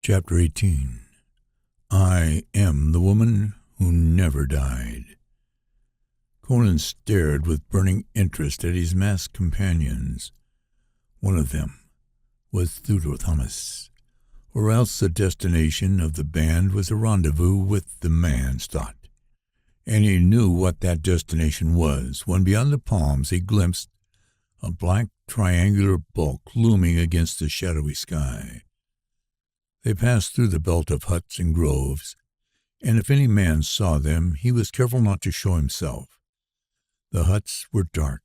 Chapter 18. I am the woman who never died. Conan stared with burning interest at his masked companions. One of them was Thomas, or else the destination of the band was a rendezvous with the man's thought. And he knew what that destination was when beyond the palms he glimpsed a black triangular bulk looming against the shadowy sky. They passed through the belt of huts and groves, and if any man saw them, he was careful not to show himself. The huts were dark.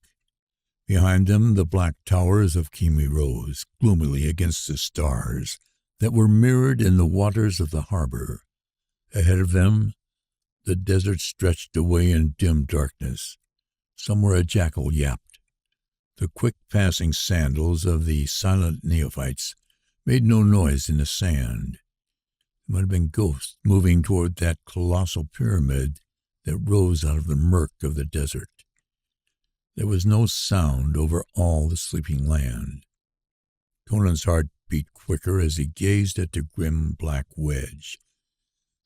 Behind them, the black towers of Kimi rose gloomily against the stars that were mirrored in the waters of the harbor. Ahead of them, the desert stretched away in dim darkness. Somewhere a jackal yapped. The quick passing sandals of the silent neophytes made no noise in the sand. It might have been ghosts moving toward that colossal pyramid that rose out of the murk of the desert. There was no sound over all the sleeping land. Conan's heart beat quicker as he gazed at the grim black wedge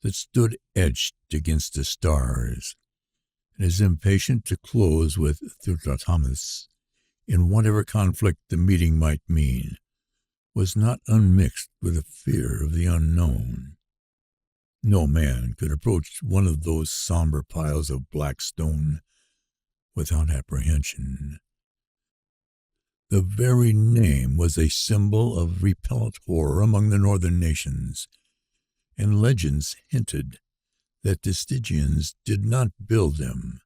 that stood etched against the stars, and is impatient to close with Thomas in whatever conflict the meeting might mean, was not unmixed with a fear of the unknown. No man could approach one of those somber piles of black stone without apprehension. The very name was a symbol of repellent horror among the northern nations, and legends hinted that the Stygians did not build them,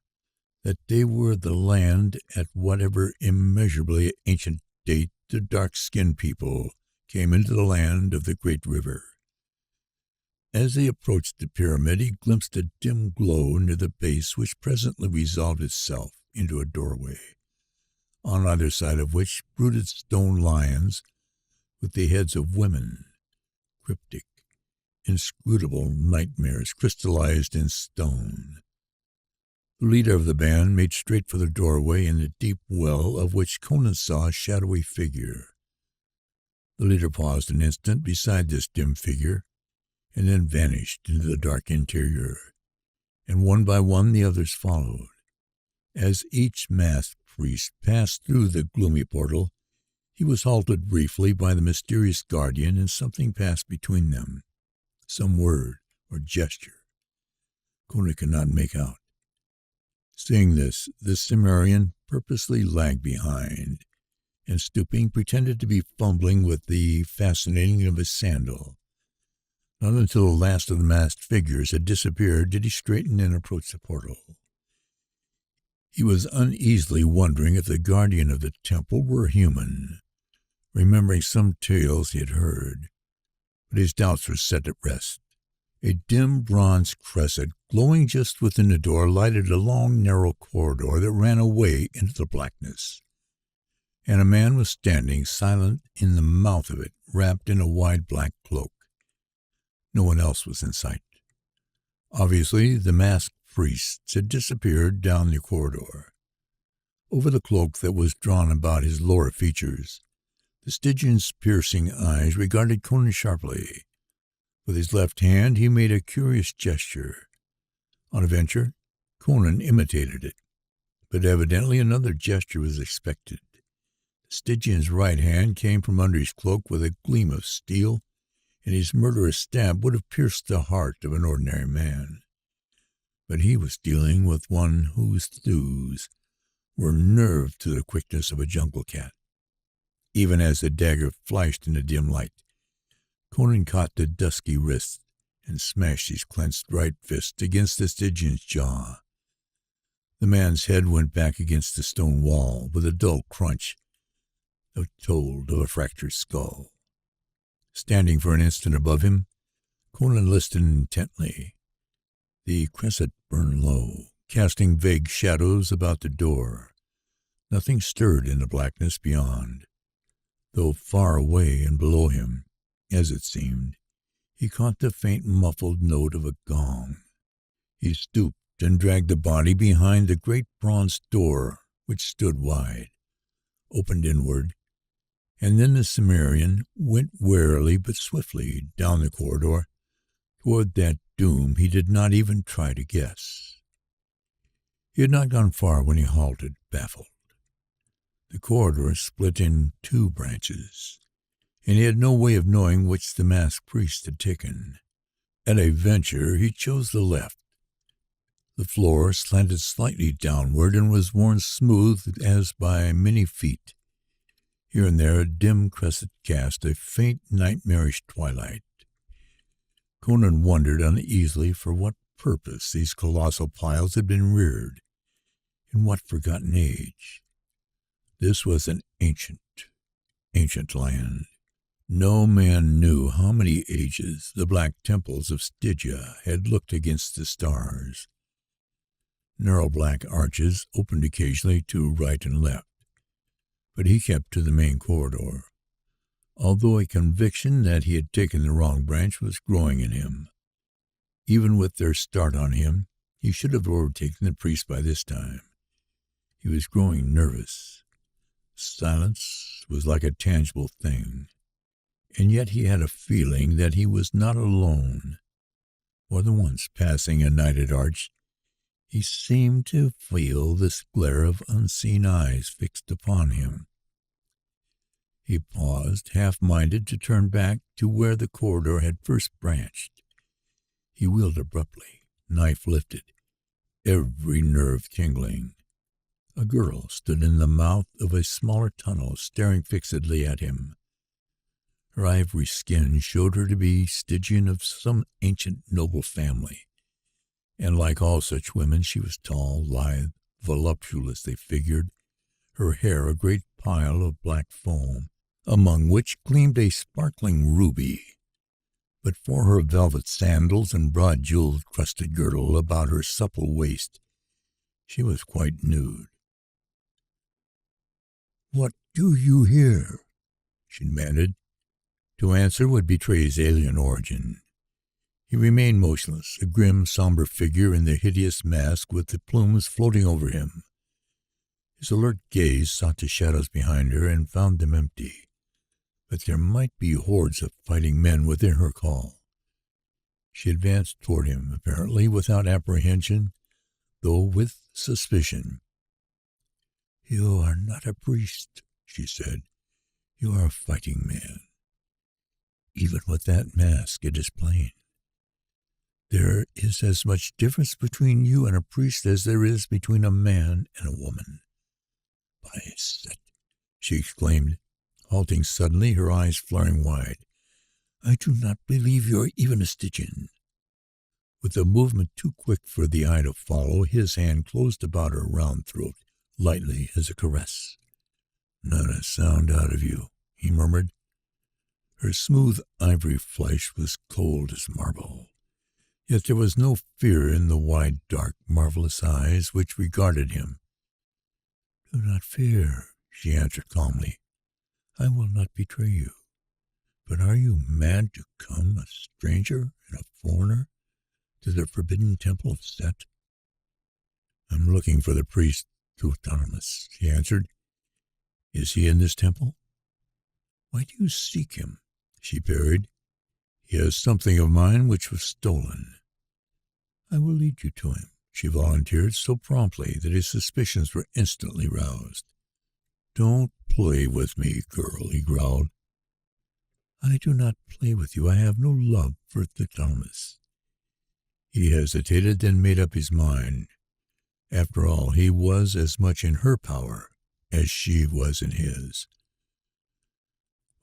that they were the land at whatever immeasurably ancient date the dark-skinned people came into the land of the great river. As he approached the pyramid, he glimpsed a dim glow near the base which presently resolved itself into a doorway, on either side of which brooded stone lions with the heads of women, cryptic, inscrutable nightmares crystallized in stone. The leader of the band made straight for the doorway in the deep well of which Conan saw a shadowy figure. The leader paused an instant beside this dim figure, and then vanished into the dark interior, and one by one the others followed. As each masked priest passed through the gloomy portal, he was halted briefly by the mysterious guardian, and something passed between them, some word or gesture Conan could not make out. Seeing this, the Cimmerian purposely lagged behind, and stooping, pretended to be fumbling with the fastening of his sandal. Not until the last of the masked figures had disappeared did he straighten and approach the portal. He was uneasily wondering if the guardian of the temple were human, remembering some tales he had heard, but his doubts were set at rest. A dim bronze crescent, glowing just within the door, lighted a long, narrow corridor that ran away into the blackness, and a man was standing silent in the mouth of it, wrapped in a wide black cloak. No one else was in sight. Obviously, the masked priests had disappeared down the corridor. Over the cloak that was drawn about his lower features, the Stygian's piercing eyes regarded Conan sharply. With his left hand, he made a curious gesture. On a venture, Conan imitated it, but evidently another gesture was expected. The Stygian's right hand came from under his cloak with a gleam of steel, and his murderous stab would have pierced the heart of an ordinary man. But he was dealing with one whose thews were nerved to the quickness of a jungle cat. Even as the dagger flashed in the dim light, Conan caught the dusky wrist and smashed his clenched right fist against the Stygian's jaw. The man's head went back against the stone wall with a dull crunch that told of a fractured skull. Standing for an instant above him, Conan listened intently. The crescent burned low, casting vague shadows about the door. Nothing stirred in the blackness beyond, though far away and below him, as it seemed, he caught the faint muffled note of a gong. He stooped and dragged the body behind the great bronze door which stood wide, opened inward, And then the Cimmerian went warily but swiftly down the corridor toward that doom he did not even try to guess. He had not gone far when he halted, baffled. The corridor split in two branches, and he had no way of knowing which the masked priest had taken. At a venture, he chose the left. The floor slanted slightly downward and was worn smooth as by many feet. Here and there a dim crescent cast a faint nightmarish twilight. Conan wondered uneasily for what purpose these colossal piles had been reared. In what forgotten age? This was an ancient land. No man knew how many ages the black temples of Stygia had looked against the stars. Narrow black arches opened occasionally to right and left, but he kept to the main corridor, although a conviction that he had taken the wrong branch was growing in him. Even with their start on him, he should have overtaken the priest by this time. He was growing nervous. Silence was like a tangible thing, and yet he had a feeling that he was not alone. More than once, passing a nighted arch, he seemed to feel this glare of unseen eyes fixed upon him. He paused, half-minded to turn back to where the corridor had first branched. He wheeled abruptly, knife lifted, every nerve tingling. A girl stood in the mouth of a smaller tunnel, staring fixedly at him. Her ivory skin showed her to be Stygian of some ancient noble family, and like all such women, she was tall, lithe, voluptuously figured, her hair a great pile of black foam, among which gleamed a sparkling ruby. But for her velvet sandals and broad jewel-crusted girdle about her supple waist, she was quite nude. "What do you here?" she demanded. To answer would betray his alien origin. He remained motionless, a grim, somber figure in the hideous mask with the plumes floating over him. His alert gaze sought the shadows behind her and found them empty, but there might be hordes of fighting men within her call. She advanced toward him, apparently without apprehension, though with suspicion. "You are not a priest," she said. "You are a fighting man. Even with that mask, it is plain. There is as much difference between you and a priest as there is between a man and a woman." "By Set," she exclaimed, halting suddenly, her eyes flaring wide. "I do not believe you are even a Stygian." With a movement too quick for the eye to follow, his hand closed about her round throat, lightly as a caress. "Not a sound out of you," he murmured. Her smooth ivory flesh was cold as marble, yet there was no fear in the wide, dark, marvelous eyes which regarded him. "Do not fear," she answered calmly. "I will not betray you. But are you mad to come, a stranger and a foreigner, to the forbidden temple of Set?" "I'm looking for the priest Theophilus," he answered. "Is he in this temple?" "Why do you seek him?" she parried. "He has something of mine which was stolen." "I will lead you to him," she volunteered so promptly that his suspicions were instantly roused. "Don't play with me, girl," he growled. "I do not play with you. I have no love for Theophilus." He hesitated, then made up his mind. After all, he was as much in her power as she was in his.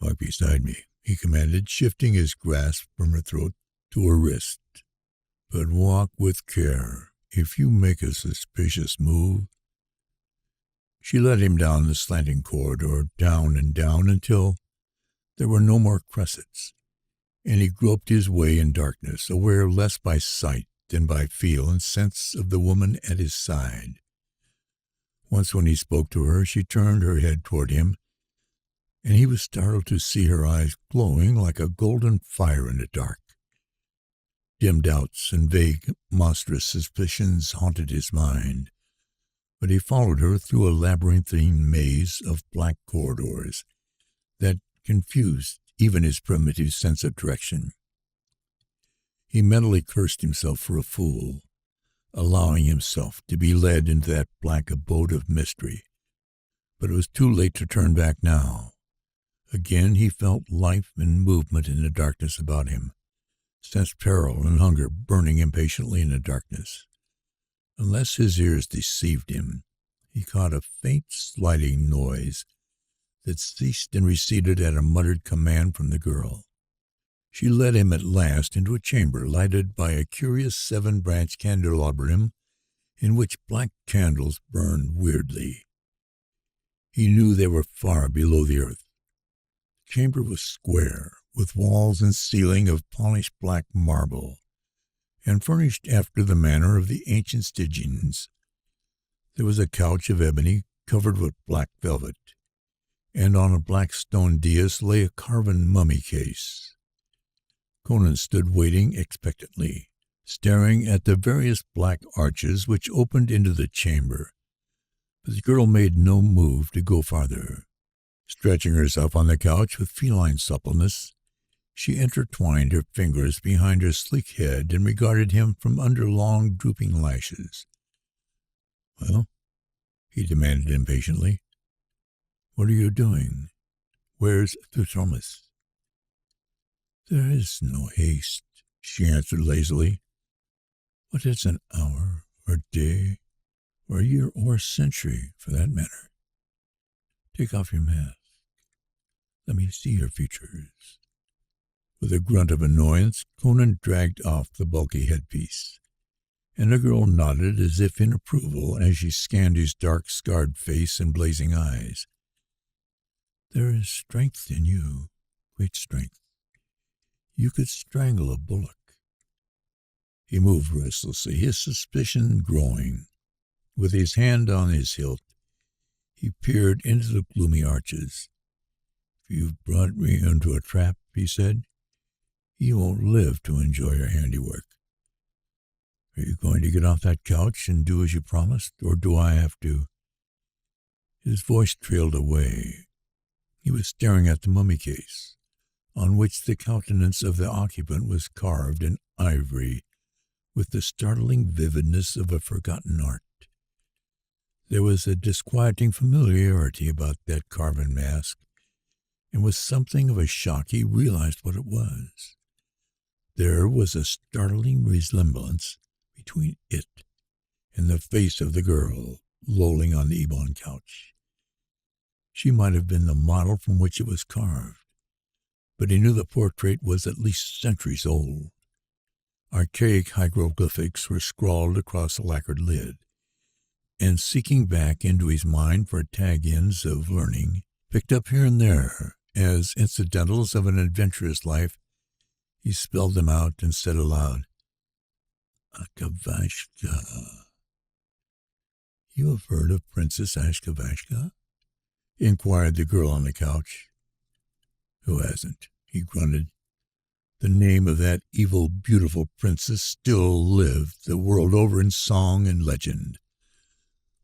"Walk beside me," he commanded, shifting his grasp from her throat to her wrist. "But walk with care. If you make a suspicious move—" She led him down the slanting corridor, down and down, until there were no more cressets, and he groped his way in darkness, aware less by sight than by feel and sense of the woman at his side. Once when he spoke to her, she turned her head toward him, and he was startled to see her eyes glowing like a golden fire in the dark. Dim doubts and vague, monstrous suspicions haunted his mind, but he followed her through a labyrinthine maze of black corridors, that confused even his primitive sense of direction. He mentally cursed himself for a fool, allowing himself to be led into that black abode of mystery. But it was too late to turn back now. Again he felt life and movement in the darkness about him, sensed peril and hunger burning impatiently in the darkness. Unless his ears deceived him, he caught a faint sliding noise that ceased and receded at a muttered command from the girl. She led him at last into a chamber lighted by a curious 7-branch candelabrum in which black candles burned weirdly. He knew they were far below the earth. The chamber was square, with walls and ceiling of polished black marble, and furnished after the manner of the ancient Stygians. There was a couch of ebony covered with black velvet, and on a black stone dais lay a carven mummy case. Conan stood waiting expectantly, staring at the various black arches which opened into the chamber, but the girl made no move to go farther. Stretching herself on the couch with feline suppleness, she intertwined her fingers behind her sleek head and regarded him from under long, drooping lashes. "Well?" he demanded impatiently. "What are you doing? Where's Thomas?" "There is no haste," she answered lazily. "What is an hour, or day, or a year, or a century, for that matter? Take off your mask. Let me see your features." With a grunt of annoyance, Conan dragged off the bulky headpiece, and the girl nodded as if in approval as she scanned his dark, scarred face and blazing eyes. "There is strength in you, great strength. You could strangle a bullock." He moved restlessly, his suspicion growing. With his hand on his hilt, he peered into the gloomy arches. "If you've brought me into a trap," he said, "you won't live to enjoy your handiwork. Are you going to get off that couch and do as you promised, or do I have to?" His voice trailed away. He was staring at the mummy case, on which the countenance of the occupant was carved in ivory with the startling vividness of a forgotten art. There was a disquieting familiarity about that carven mask, and with something of a shock he realized what it was. There was a startling resemblance between it and the face of the girl lolling on the ebon couch. She might have been the model from which it was carved, but he knew the portrait was at least centuries old. Archaic hieroglyphics were scrawled across the lacquered lid, and seeking back into his mind for tag-ins of learning, picked up here and there as incidentals of an adventurous life, he spelled them out and said aloud, "Akavashka." "You have heard of Princess Ashkavashka?" inquired the girl on the couch. "Who hasn't?" he grunted. The name of that evil, beautiful princess still lived the world over in song and legend,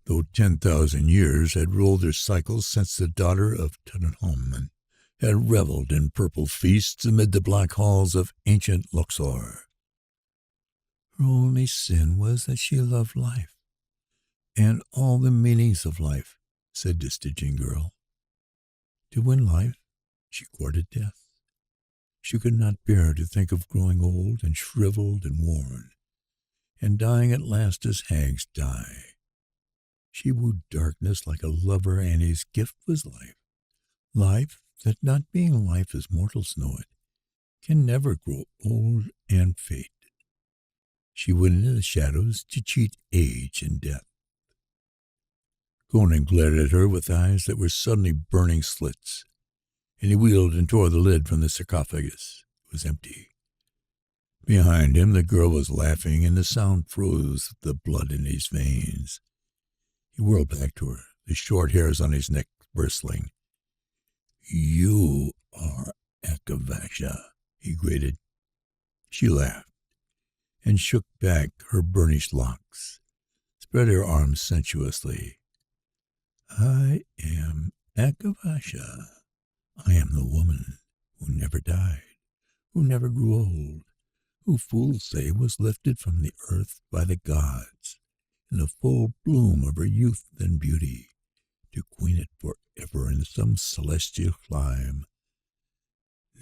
though 10,000 years had rolled their cycles since the daughter of Tutankhamun had reveled in purple feasts amid the black halls of ancient Luxor. Her only sin was that she loved life, and all the meanings of life, said the Stygian girl. To win life, she courted death. She could not bear to think of growing old and shriveled and worn, and dying at last as hags die. She wooed darkness like a lover, and his gift was life. Life that, not being life as mortals know it, can never grow old and fade. She went into the shadows to cheat age and death. Conan glared at her with eyes that were suddenly burning slits, and he wheeled and tore the lid from the sarcophagus. It was empty. Behind him, the girl was laughing, and the sound froze the blood in his veins. He whirled back to her, the short hairs on his neck bristling. "You are Akavasha," he grated. She laughed and shook back her burnished locks, spread her arms sensuously. "I am Akavasha, I am the woman who never died, who never grew old, who fools say was lifted from the earth by the gods in the full bloom of her youth and beauty, to queen it forever in some celestial clime.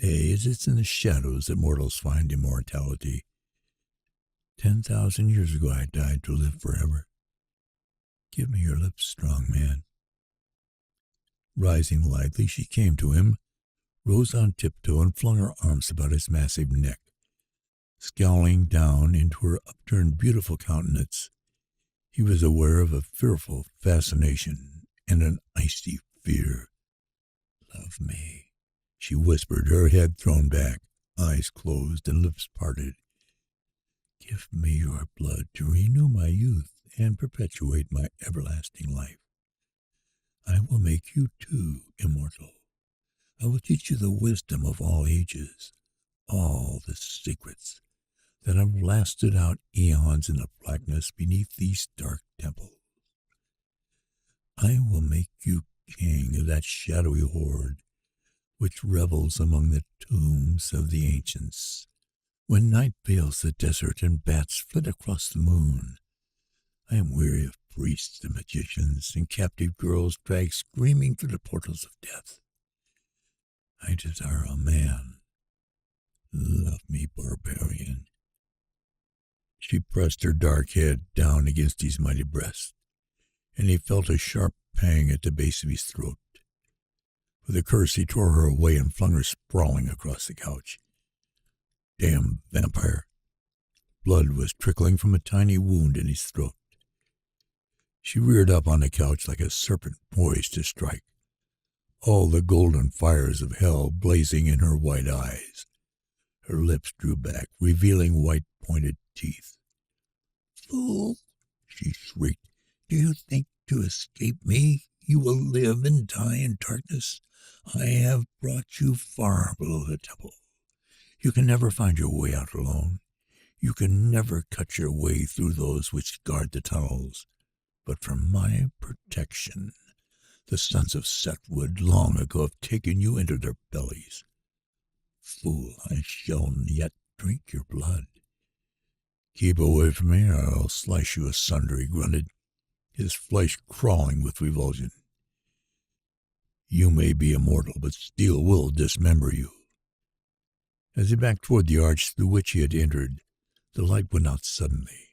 Nay, it is in the shadows that mortals find immortality. 10,000 years ago I died to live forever. Give me your lips, strong man. Rising lightly, she came to him, rose on tiptoe, and flung her arms about his massive neck. Scowling down into her upturned, beautiful countenance, he was aware of a fearful fascination and an icy fear. Love me, she whispered, her head thrown back, eyes closed, and lips parted. Give me your blood to renew my youth and perpetuate my everlasting life. I will make you too immortal. I will teach you the wisdom of all ages, all the secrets that have lasted out eons in the blackness beneath these dark temples. I will make you king of that shadowy horde which revels among the tombs of the ancients. When night veils the desert and bats flit across the moon, I am weary of priests and magicians and captive girls dragged screaming through the portals of death. I desire a man. Love me, barbarian. She pressed her dark head down against his mighty breast, and he felt a sharp pang at the base of his throat. With a curse, he tore her away and flung her sprawling across the couch. Damn vampire! Blood was trickling from a tiny wound in his throat. She reared up on the couch like a serpent poised to strike, all the golden fires of hell blazing in her white eyes. Her lips drew back, revealing white-pointed teeth. Fool, she shrieked, do you think to escape me you will live and die in darkness? I have brought you far below the temple. You can never find your way out alone. You can never cut your way through those which guard the tunnels. But for my protection, the sons of Set would long ago have taken you into their bellies. Fool, I shall yet drink your blood. Keep away from me, or I'll slice you asunder, he grunted, his flesh crawling with revulsion. You may be immortal, but steel will dismember you. As he backed toward the arch through which he had entered, the light went out suddenly.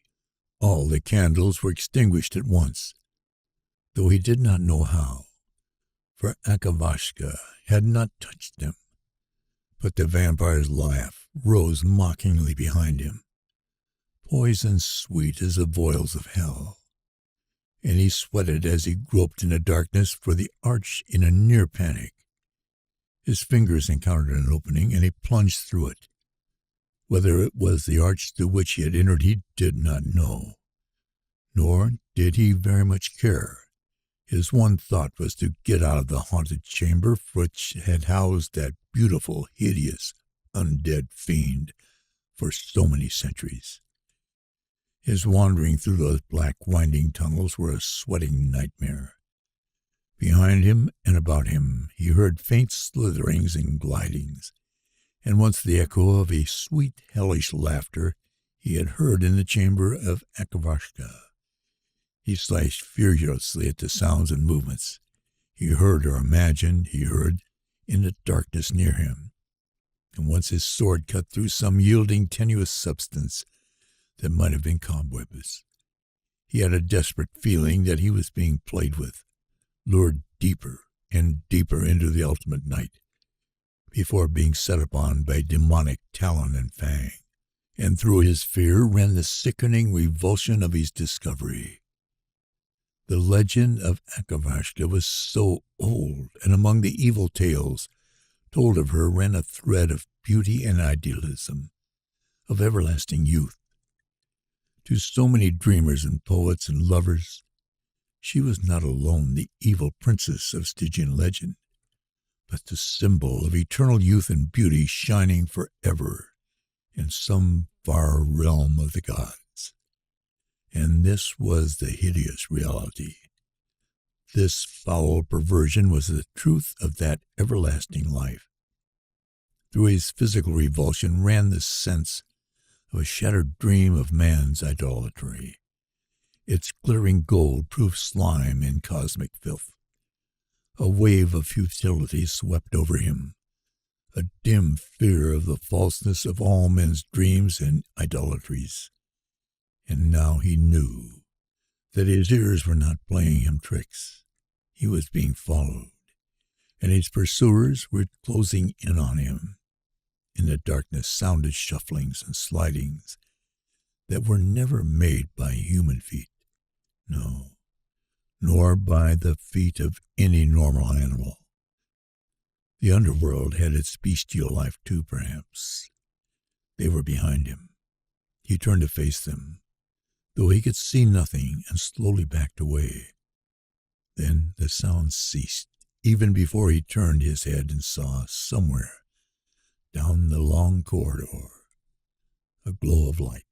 All the candles were extinguished at once, though he did not know how, for Akavashka had not touched them. But the vampire's laugh rose mockingly behind him, poison sweet as the boils of hell, and he sweated as he groped in the darkness for the arch in a near panic. His fingers encountered an opening, and he plunged through it. Whether it was the arch through which he had entered, he did not know, nor did he very much care. His one thought was to get out of the haunted chamber which had housed that beautiful, hideous, undead fiend for so many centuries. His wandering through those black, winding tunnels were a sweating nightmare. Behind him and about him he heard faint slitherings and glidings, and once the echo of a sweet, hellish laughter he had heard in the chamber of Akavashka. He slashed furiously at the sounds and movements he heard or imagined he heard in the darkness near him, and once his sword cut through some yielding, tenuous substance that might have been cobwebs. He had a desperate feeling that he was being played with, lured deeper and deeper into the ultimate night, before being set upon by demonic talon and fang, and through his fear ran the sickening revulsion of his discovery. The legend of Akavashka was so old, and among the evil tales told of her ran a thread of beauty and idealism, of everlasting youth. To so many dreamers and poets and lovers, she was not alone the evil princess of Stygian legend, but the symbol of eternal youth and beauty shining forever in some far realm of the gods. And this was the hideous reality. This foul perversion was the truth of that everlasting life. Through his physical revulsion ran the sense of a shattered dream of man's idolatry. Its glittering gold proved slime and cosmic filth. A wave of futility swept over him, a dim fear of the falseness of all men's dreams and idolatries. And now he knew that his ears were not playing him tricks. He was being followed, and his pursuers were closing in on him. In the darkness sounded shufflings and slidings that were never made by human feet. No, nor by the feet of any normal animal. The underworld had its bestial life too, perhaps. They were behind him. He turned to face them, though he could see nothing, and slowly backed away. Then the sound ceased, even before he turned his head and saw, somewhere down the long corridor, a glow of light.